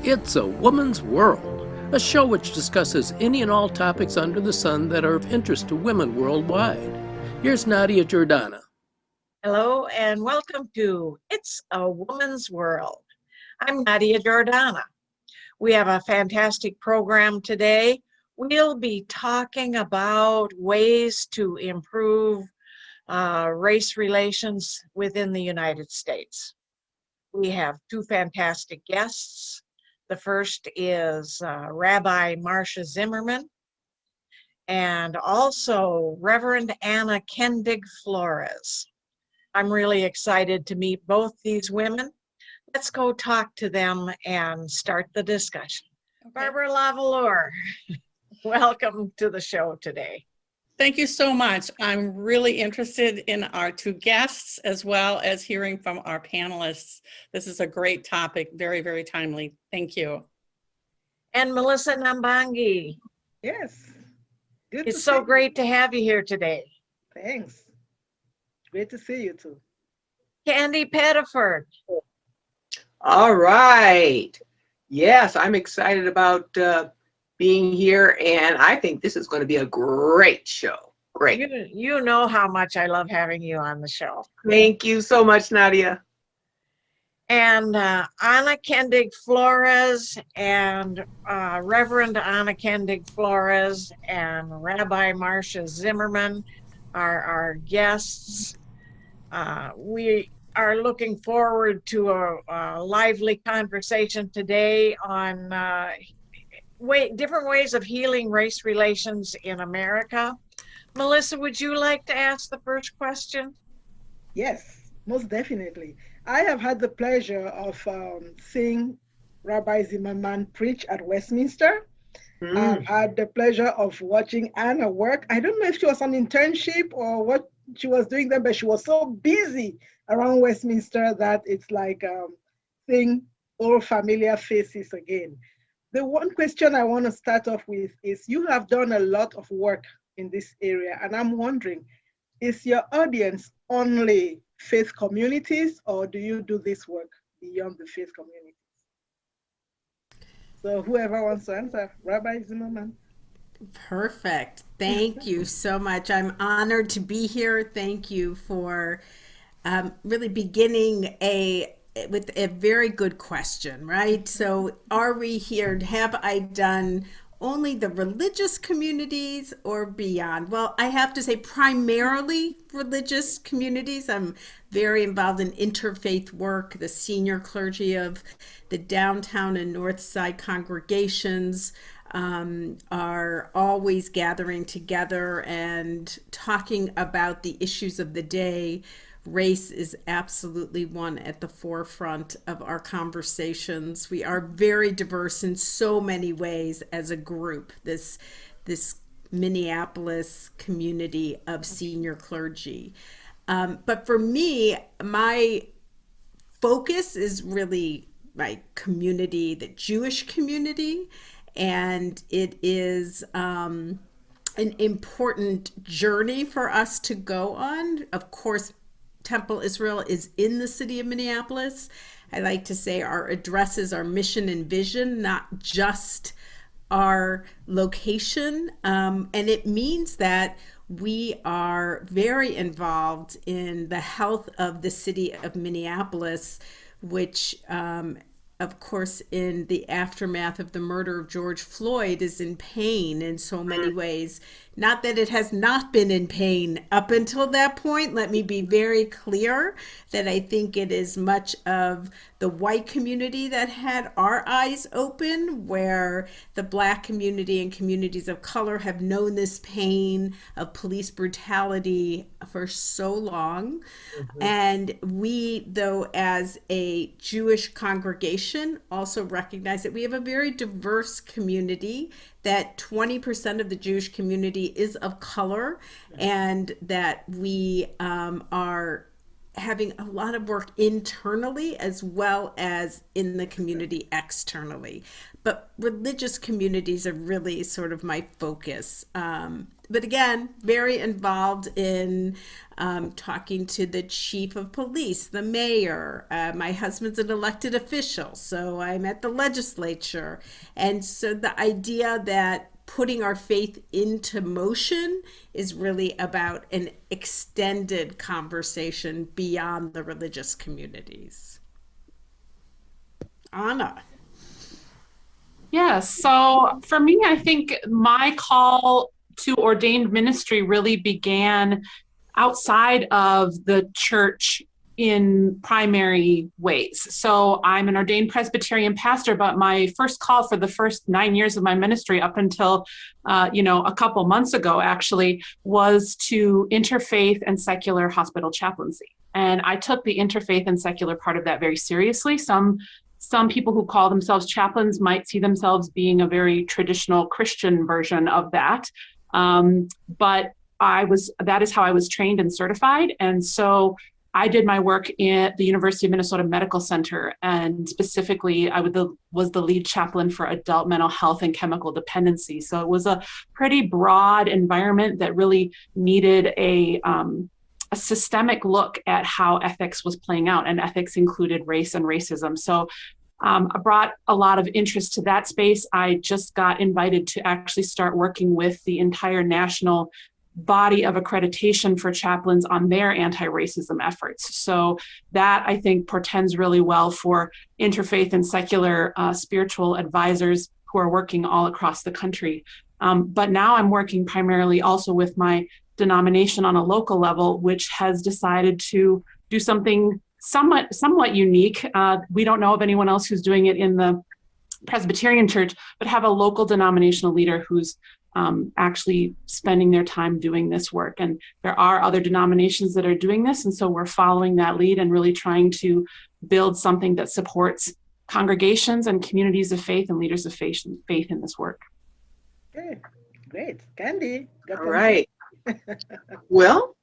It's a Woman's World, a show which discusses any and all topics under the sun that are of interest to women worldwide. Here's Nadia Jordana. Hello and welcome to It's a Woman's World. I'm Nadia Jordana. We have a fantastic program today. We'll be talking about ways to improve race relations within the United States. We have two fantastic guests. The first is Rabbi Marcia Zimmerman and also Reverend Kendig Flores. I'm really excited to meet both these women. Let's go talk to them and start the discussion. Okay. Barbara Lavalure, welcome to the show today. Thank you so much. I'm really interested in our two guests as well as hearing from our panelists. This is a great topic, very, very timely. Thank you. And Melissa Nambangi. Yes. Good. It's so great to have you here today. Thanks. Great to see you too. Candy Pettiford. All right. Yes, I'm excited about being here, and I think this is going to be a great show. Great. You know how much I love having you on the show. Thank you so much, Nadia. And Anna Kendig Flores and Reverend Anna Kendig Flores and Rabbi Marcia Zimmerman are our guests. We are looking forward to a lively conversation today on different ways of healing race relations in America. Melissa, would you like to ask the first question? Yes, most definitely. I have had the pleasure of seeing Rabbi Zimmerman preach at Westminster. I've had the pleasure of watching Anna work. I don't know if she was on internship or what she was doing there, but she was so busy around Westminster that it's like seeing old familiar faces again. The one question I want to start off with is, you have done a lot of work in this area, and I'm wondering, is your audience only faith communities, or do you do this work beyond the faith communities? So whoever wants to answer, Rabbi Zimmerman. Perfect. Thank you so much. I'm honored to be here. Thank you for really beginning with a very good question, right? So are we here? Have I done only the religious communities or beyond? Well, I have to say primarily religious communities. I'm very involved in interfaith work. The senior clergy of the downtown and north side congregations are always gathering together and talking about the issues of the day. Race is absolutely one at the forefront of our conversations. We are very diverse in so many ways as a group, this Minneapolis community of senior clergy. But for me, my focus is really my community, the Jewish community, and it is an important journey for us to go on. Of course, Temple Israel is in the city of Minneapolis. I like to say our address is our mission and vision, not just our location. And it means that we are very involved in the health of the city of Minneapolis, which, of course, in the aftermath of the murder of George Floyd, is in pain in so many ways. Not that it has not been in pain up until that point. Let me be very clear that I think it is much of the white community that had our eyes open, where the Black community and communities of color have known this pain of police brutality for so long. And we, though, as a Jewish congregation, also recognize that we have a very diverse community, that 20% of the Jewish community is of color, and that we are having a lot of work internally as well as in the community externally. But religious communities are really sort of my focus. But again, very involved in talking to the chief of police, the mayor. My husband's an elected official, so I'm at the legislature. And so the idea that putting our faith into motion is really about an extended conversation beyond the religious communities. Anna. Yes. So for me, I think my call to ordained ministry really began outside of the church in primary ways. So I'm an ordained Presbyterian pastor, but my first call for the first 9 years of my ministry up until, a couple months ago, actually, was to interfaith and secular hospital chaplaincy. And I took the interfaith and secular part of that very seriously. Some people who call themselves chaplains might see themselves being a very traditional Christian version of that. But that is how I was trained and certified. And so I did my work at the University of Minnesota Medical Center, and specifically I was the lead chaplain for adult mental health and chemical dependency. So it was a pretty broad environment that really needed a systemic look at how ethics was playing out, and ethics included race and racism. So I brought a lot of interest to that space. I just got invited to actually start working with the entire national body of accreditation for chaplains on their anti-racism efforts. So that, I think, portends really well for interfaith and secular spiritual advisors who are working all across the country. But now I'm working primarily also with my denomination on a local level, which has decided to do something somewhat unique. We don't know of anyone else who's doing it in the Presbyterian Church, but have a local denominational leader who's actually spending their time doing this work. And there are other denominations that are doing this. And so we're following that lead and really trying to build something that supports congregations and communities of faith and leaders of faith in this work. Okay, great. Kendig. All right. Well,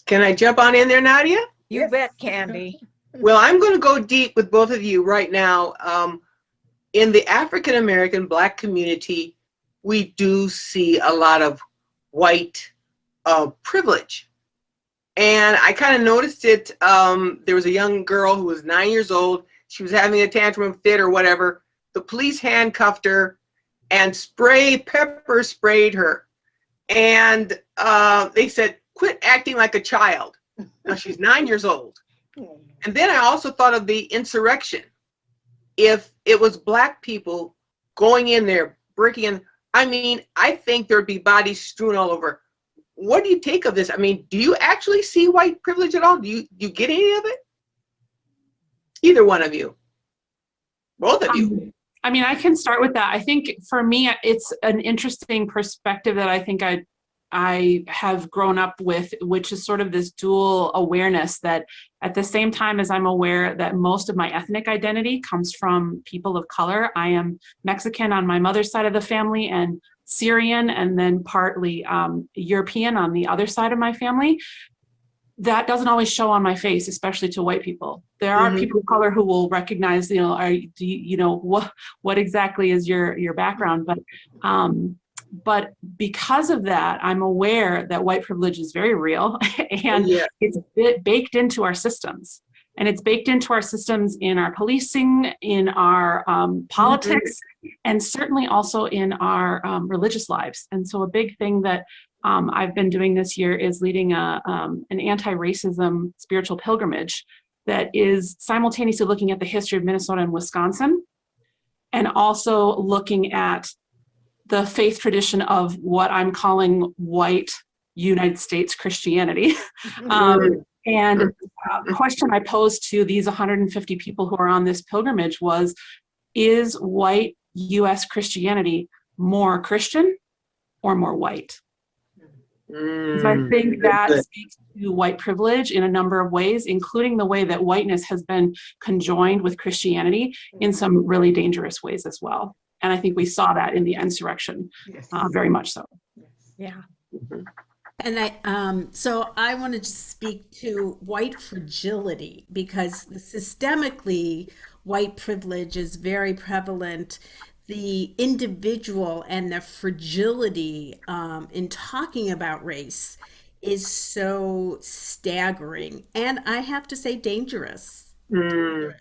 can I jump on in there, Nadia? You bet, Candy. Well, I'm going to go deep with both of you right now. In the African American Black community, we do see a lot of white privilege. And I kind of noticed it. There was a young girl who was 9 years old. She was having a tantrum fit or whatever. The police handcuffed her and pepper sprayed her. And they said, quit acting like a child. Now she's 9 years old. And then I also thought of the insurrection. If it was Black people going in there, breaking in, I mean, I think there'd be bodies strewn all over. What do you take of this? I mean, do you actually see white privilege at all? Do you get any of it? Either one of you. Both of you. I mean, I can start with that. I think for me, it's an interesting perspective that I think I have grown up with, which is sort of this dual awareness that at the same time as I'm aware that most of my ethnic identity comes from people of color. I am Mexican on my mother's side of the family and Syrian, and then partly European on the other side of my family. That doesn't always show on my face, especially to white people. There are people of color who will recognize, what exactly is your background, but because of that, I'm aware that white privilege is very real, and it's baked into our systems. And it's baked into our systems in our policing, in our politics, and certainly also in our religious lives. And so a big thing that I've been doing this year is leading an anti-racism spiritual pilgrimage that is simultaneously looking at the history of Minnesota and Wisconsin, and also looking at the faith tradition of what I'm calling white United States Christianity. And the question I posed to these 150 people who are on this pilgrimage was, is white US Christianity more Christian or more white? So I think that speaks to white privilege in a number of ways, including the way that whiteness has been conjoined with Christianity in some really dangerous ways as well. And I think we saw that in the insurrection, very much so. Yeah. And so I wanted to speak to white fragility because systemically, white privilege is very prevalent. The individual and the fragility in talking about race is so staggering, and I have to say, dangerous. Mm,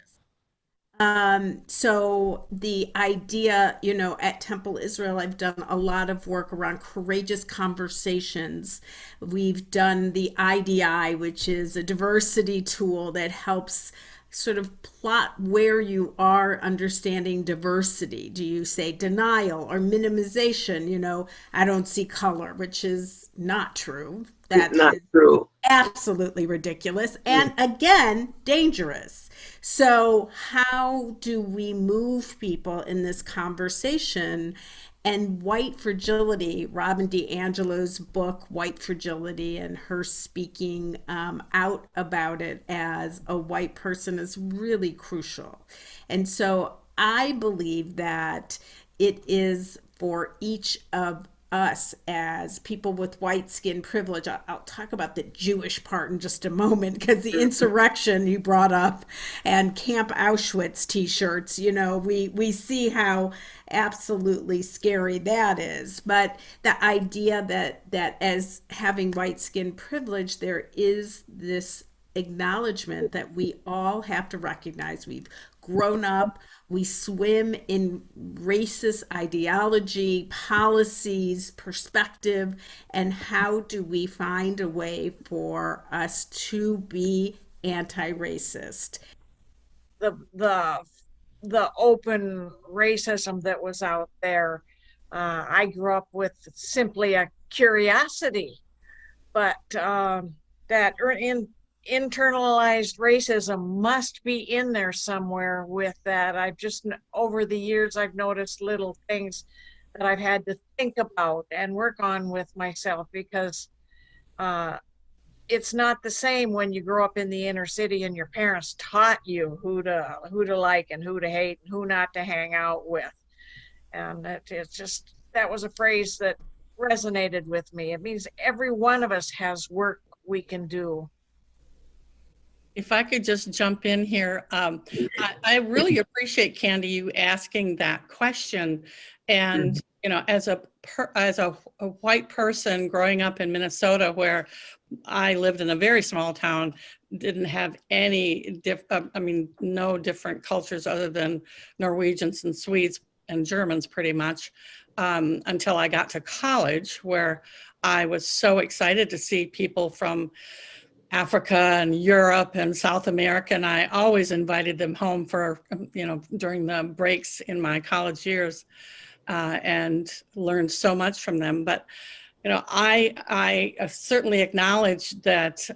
So the idea, at Temple Israel, I've done a lot of work around courageous conversations. We've done the IDI, which is a diversity tool that helps sort of plot where you are understanding diversity. Do you say denial or minimization? I don't see color, which is not true. That not is true. absolutely ridiculous Mm. and again dangerous. So how do we move people in this conversation? And white fragility, Robin DiAngelo's book White Fragility, and her speaking out about it as a white person is really crucial. And so I believe that it is for each of us as people with white skin privilege. I'll talk about the Jewish part in just a moment because the insurrection you brought up and Camp Auschwitz t-shirts, we see how absolutely scary that is. But the idea that as having white skin privilege, there is this acknowledgement that we all have to recognize we've grown up, we swim in racist ideology, policies, perspective, and how do we find a way for us to be anti-racist? The open racism that was out there. I grew up with simply a curiosity, but internalized racism must be in there somewhere with that. Over the years, I've noticed little things that I've had to think about and work on with myself because it's not the same when you grow up in the inner city and your parents taught you who to like and who to hate and who not to hang out with. And that was a phrase that resonated with me. It means every one of us has work we can do. If I could just jump in here, I really appreciate, Candy, you asking that question. And as a white person growing up in Minnesota, where I lived in a very small town, didn't have no different cultures other than Norwegians and Swedes and Germans, pretty much, until I got to college, where I was so excited to see people from Africa and Europe and South America, and I always invited them home for, during the breaks in my college years, and learned so much from them. But, I certainly acknowledge that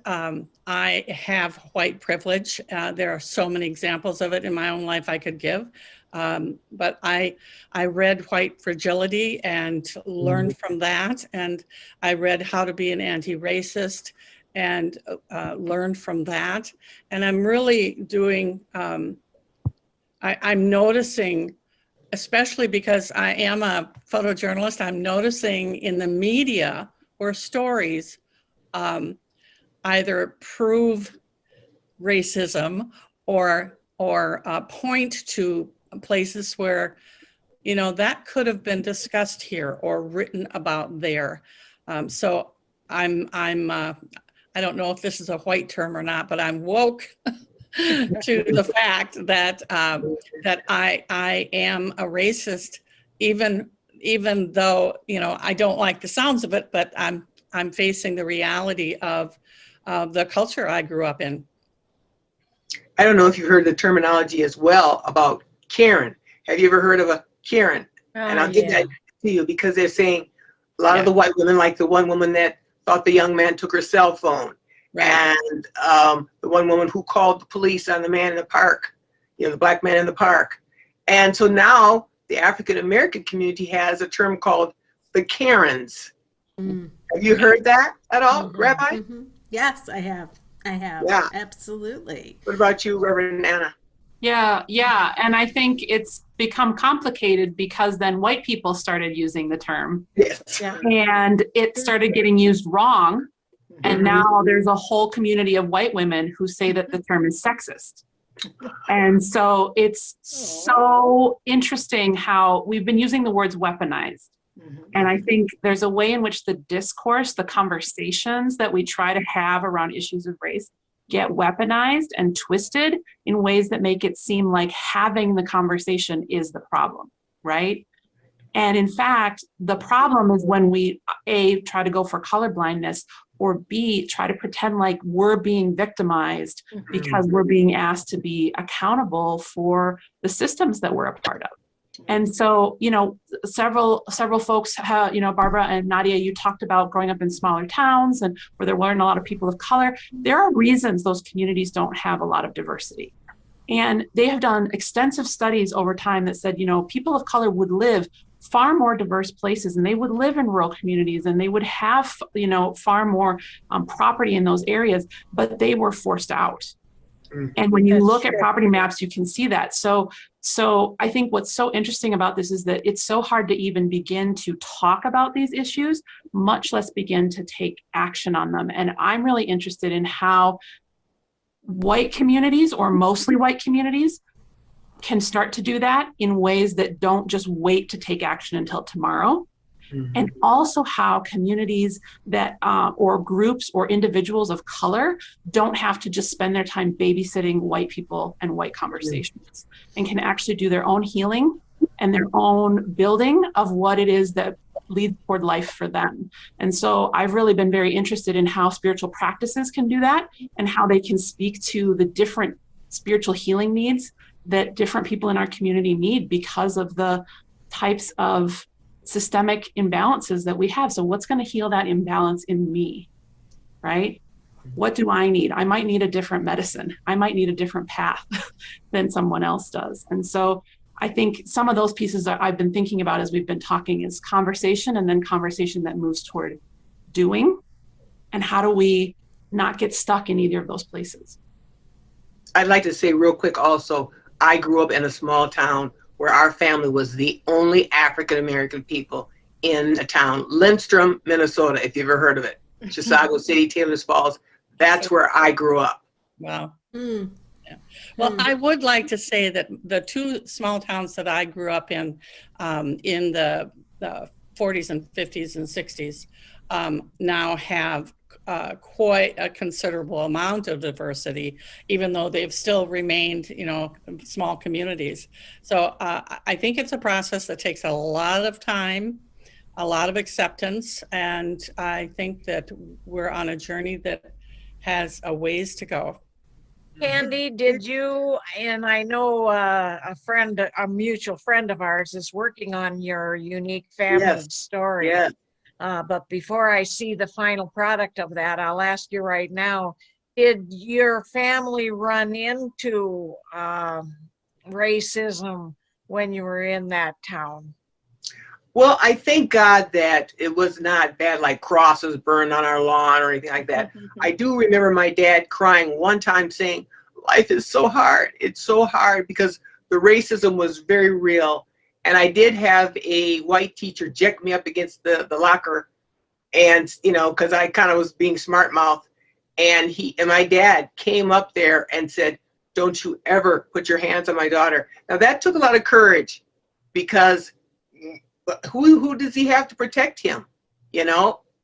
I have white privilege. There are so many examples of it in my own life I could give. But I read White Fragility and learned from that, and I read How to Be an Anti-Racist and learned from that. And I'm really doing, I'm noticing, especially because I am a photojournalist, I'm noticing in the media where stories either prove racism or point to places where, that could have been discussed here or written about there. So I don't know if this is a white term or not, but I'm woke to the fact that that I am a racist, even though I don't like the sounds of it, but I'm facing the reality of the culture I grew up in. I don't know if you've heard the terminology as well about Karen. Have you ever heard of a Karen? And I'll give that to you because they're saying a lot of the white women, like the one woman that thought the young man took her cell phone. Right. And the one woman who called the police on the man in the park, the black man in the park. And so now the African American community has a term called the Karens. Mm. Have you heard that at all, Rabbi? Mm-hmm. Yes, I have. Yeah. Absolutely. What about you, Reverend Anna? Yeah. And I think it's become complicated because then white people started using the term Yes. Yeah. and it started getting used wrong. And now there's a whole community of white women who say that the term is sexist. And so it's so interesting how we've been using the words weaponized. And I think there's a way in which the discourse, the conversations that we try to have around issues of race get weaponized and twisted in ways that make it seem like having the conversation is the problem, right? And in fact, the problem is when we, A, try to go for colorblindness, or B, try to pretend like we're being victimized because we're being asked to be accountable for the systems that we're a part of. And so, several folks have, Barbara and Nadia, you talked about growing up in smaller towns and where there weren't a lot of people of color. There are reasons those communities don't have a lot of diversity. And they have done extensive studies over time that said, people of color would live far more diverse places, and they would live in rural communities, and they would have, far more property in those areas, but they were forced out. And when you look at property maps, you can see that. So I think what's so interesting about this is that it's so hard to even begin to talk about these issues, much less begin to take action on them. And I'm really interested in how white communities, or mostly white communities, can start to do that in ways that don't just wait to take action until tomorrow. And also how communities that, or groups or individuals of color don't have to just spend their time babysitting white people and white conversations, and can actually do their own healing and their own building of what it is that leads toward life for them. And so I've really been very interested in how spiritual practices can do that, and how they can speak to the different spiritual healing needs that different people in our community need because of the types of systemic imbalances that we have. So what's going to heal that imbalance in me, right? What do I need? I might need a different medicine. I might need a different path than someone else does. And so I think some of those pieces that I've been thinking about as we've been talking is conversation, and then conversation that moves toward doing. And how do we not get stuck in either of those places? I'd like to say real quick also, I grew up in a small town where our family was the only African-American people in a town, Lindstrom, Minnesota, if you've ever heard of it. Chisago City, Taylor's Falls. That's where I grew up. Wow. Yeah. Well, I would like to say that the two small towns that I grew up in the 40s and 50s and 60s, now have quite a considerable amount of diversity, even though they've still remained, small communities. So I think it's a process that takes a lot of time, a lot of acceptance, and I think that we're on a journey that has a ways to go. Candy, did you, and I know a mutual friend of ours is working on your unique family story. Yes. But before I see the final product of that, I'll ask you right now, did your family run into racism when you were in that town? Well, I thank God that it was not bad, like crosses burned on our lawn or anything like that. I do remember my dad crying one time saying, life is so hard. It's so hard, because the racism was very real. And I did have a white teacher jack me up against the locker, and, because I kind of was being smart mouth. And my dad came up there and said, don't you ever put your hands on my daughter. Now that took a lot of courage, because who does he have to protect him?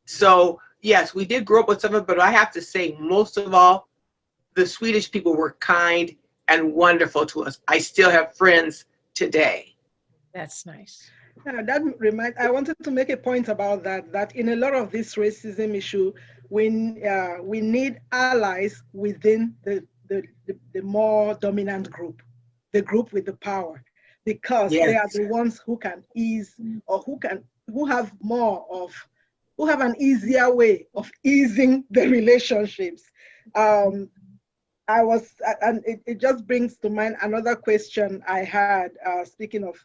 So yes, we did grow up with some of it, but I have to say, most of all, the Swedish people were kind and wonderful to us. I still have friends today. That's nice. Yeah, I wanted to make a point about that in a lot of this racism issue, we need allies within the more dominant group, the group with the power, because they are the ones who can ease, or who have an easier way of easing the relationships. It just brings to mind another question I had, speaking of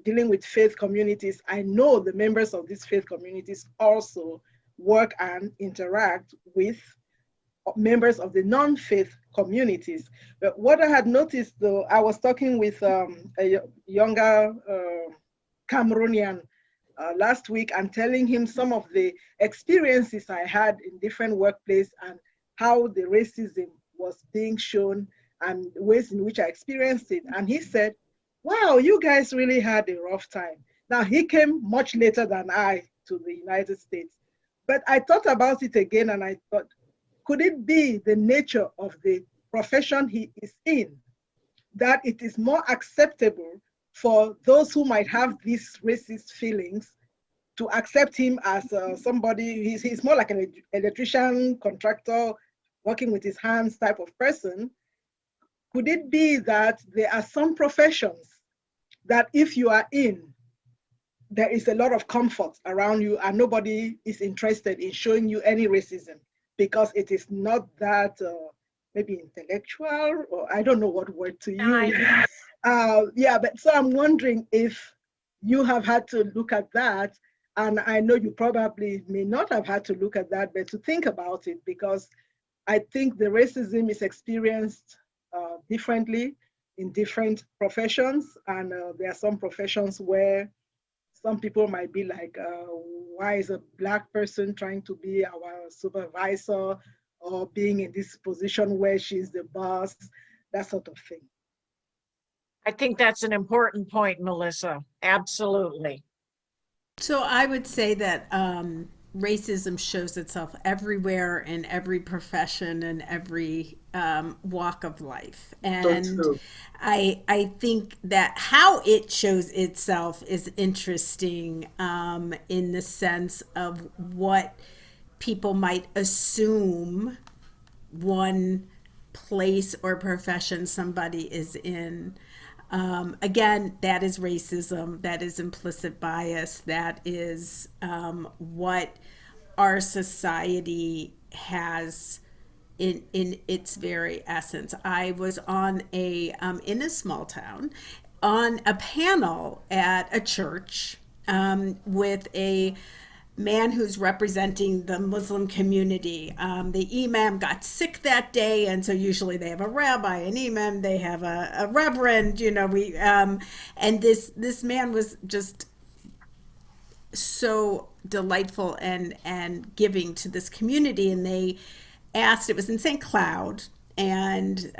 dealing with faith communities. I know the members of these faith communities also work and interact with members of the non-faith communities. But what I had noticed, though, I was talking with a younger Cameroonian last week and telling him some of the experiences I had in different workplaces and how the racism was being shown and ways in which I experienced it. And he said, wow, you guys really had a rough time. Now, he came much later than I to the United States. But I thought about it again and I thought, could it be the nature of the profession he is in, that it is more acceptable for those who might have these racist feelings to accept him as somebody, he's more like an electrician, contractor, working with his hands type of person? Could it be that there are some professions that if you are in, there is a lot of comfort around you and nobody is interested in showing you any racism because it is not that maybe intellectual, or I don't know what word to use. Yeah, but so I'm wondering if you have had to look at that, and I know you probably may not have had to look at that, but to think about it, because I think the racism is experienced differently in different professions, and there are some professions where some people might be like, why is a Black person trying to be our supervisor or being in this position where she's the boss, that sort of thing. I think that's an important point, Melissa. Absolutely. So I would say that racism shows itself everywhere in every profession and every walk of life. And I think that how it shows itself is interesting in the sense of what people might assume one place or profession somebody is in. Again, that is racism, that is implicit bias, that is what our society has in its very essence. I was on in a small town on a panel at a church with a man who's representing the Muslim community. The imam got sick that day, and so usually they have a rabbi, an imam, they have a reverend, and this man was just so delightful and giving to this community. And they asked, it was in St. Cloud, and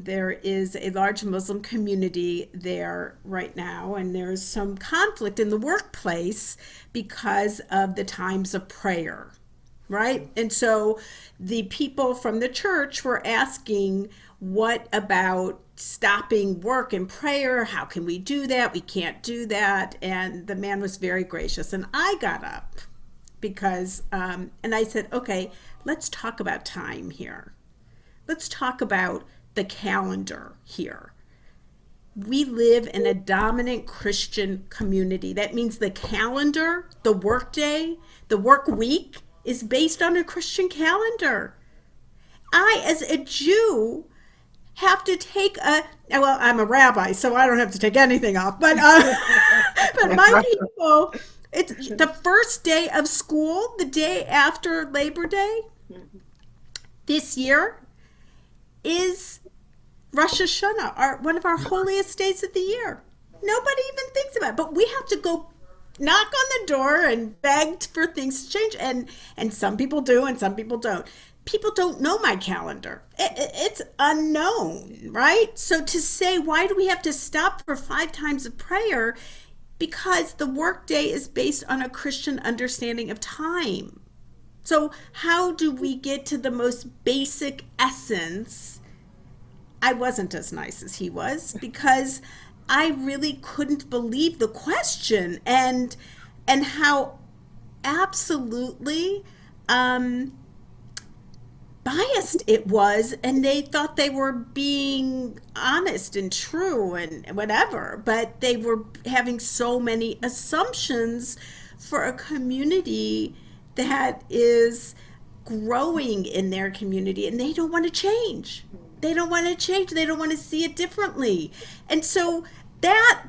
there is a large Muslim community there right now, and there's some conflict in the workplace because of the times of prayer, right? And so the people from the church were asking, what about stopping work and prayer? How can we do that? We can't do that. And the man was very gracious. And I got up because, and I said, okay, let's talk about time here. Let's talk about the calendar here. We live in a dominant Christian community. That means the calendar, the work day, the work week is based on a Christian calendar. I, as a Jew, have to take well, I'm a rabbi, so I don't have to take anything off, but but my people, it's the first day of school, the day after Labor Day this year is Rosh Hashanah, one of our holiest days of the year. Nobody even thinks about it, but we have to go knock on the door and beg for things to change, and some people do and some people don't. People don't know my calendar. It's unknown, right? So to say, why do we have to stop for 5 times of prayer? Because the workday is based on a Christian understanding of time. So how do we get to the most basic essence? I wasn't as nice as he was because I really couldn't believe the question and how absolutely biased it was, and they thought they were being honest and true and whatever, but they were having so many assumptions for a community that is growing in their community, and they don't want to change. They don't want to change. They don't want to see it differently. And so that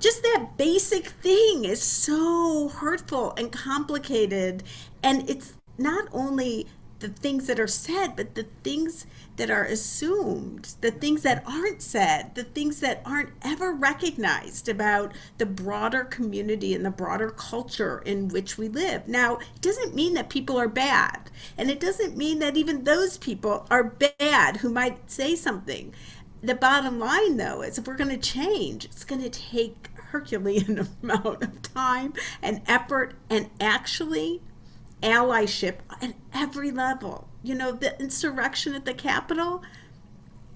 basic thing is so hurtful and complicated. And it's not only the things that are said, but the things that are assumed, the things that aren't said, the things that aren't ever recognized about the broader community and the broader culture in which we live. Now, it doesn't mean that people are bad, and it doesn't mean that even those people are bad who might say something. The bottom line, though, is if we're going to change, it's going to take Herculean amount of time and effort and actually allyship at every level. You know, the insurrection at the Capitol,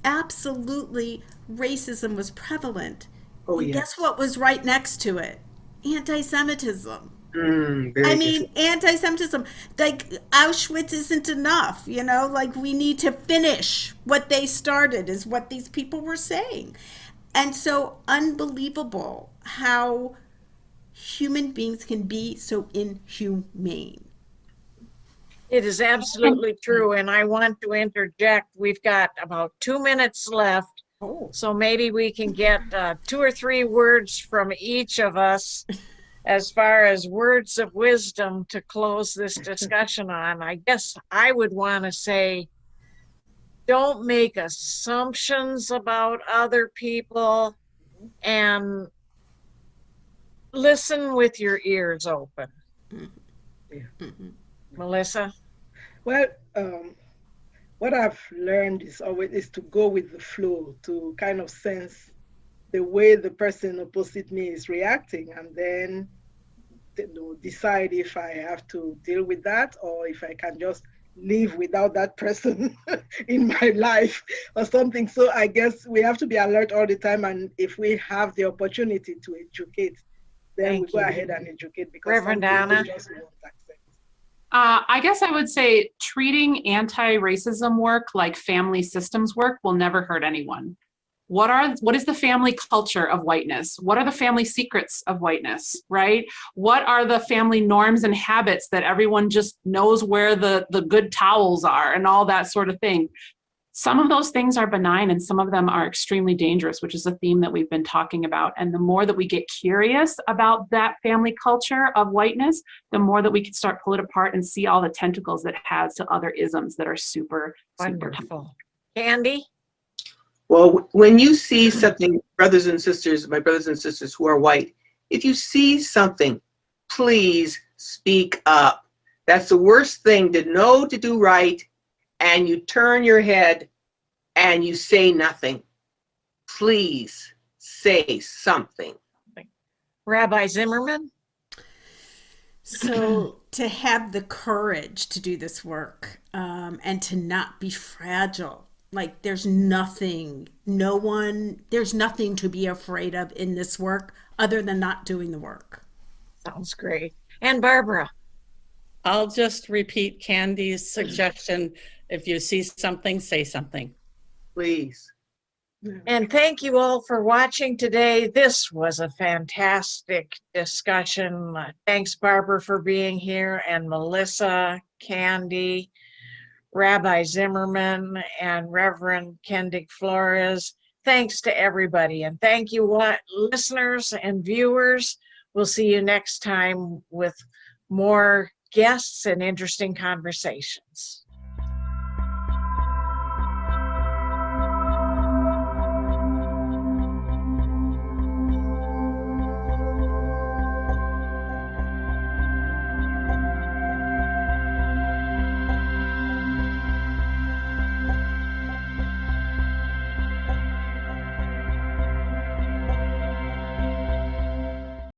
absolutely racism was prevalent. Oh, And yes. guess what was right next to it? Anti-Semitism. Very mean, anti-Semitism, like Auschwitz isn't enough, you know, like we need to finish what they started, is what these people were saying. And so unbelievable how human beings can be so inhumane. It is absolutely true. And I want to interject. We've got about 2 minutes left. Oh. So maybe we can get 2 or 3 words from each of us as far as words of wisdom to close this discussion on. I guess I would want to say, don't make assumptions about other people and listen with your ears open. Mm-hmm. Melissa? Well, what I've learned is to go with the flow, to kind of sense the way the person opposite me is reacting, and then decide if I have to deal with that or if I can just live without that person in my life or something. So I guess we have to be alert all the time, and if we have the opportunity to educate, then we go ahead and educate, because Reverend some people Anna? just won't accept. I guess I would say treating anti-racism work like family systems work will never hurt anyone. What is the family culture of whiteness? What are the family secrets of whiteness, right? What are the family norms and habits that everyone just knows where the good towels are and all that sort of thing? Some of those things are benign and some of them are extremely dangerous, which is a theme that we've been talking about. And the more that we get curious about that family culture of whiteness, the more that we can start pull it apart and see all the tentacles that it has to other isms that are super Wonderful. Candy? Well, when you see something, brothers and sisters, my brothers and sisters who are white, if you see something, please speak up. That's the worst thing, to know to do right, and you turn your head and you say nothing. Please say something. Rabbi Zimmerman? So to have the courage to do this work, and to not be fragile. Like there's nothing to be afraid of in this work other than not doing the work. Sounds great. And Barbara? I'll just repeat Candy's suggestion. If you see something, say something. Please. And thank you all for watching today. This was a fantastic discussion. Thanks, Barbara, for being here, and Melissa, Candy, Rabbi Zimmerman, and Reverend Kendig Flores. Thanks to everybody. And thank you, listeners and viewers. We'll see you next time with more guests and interesting conversations.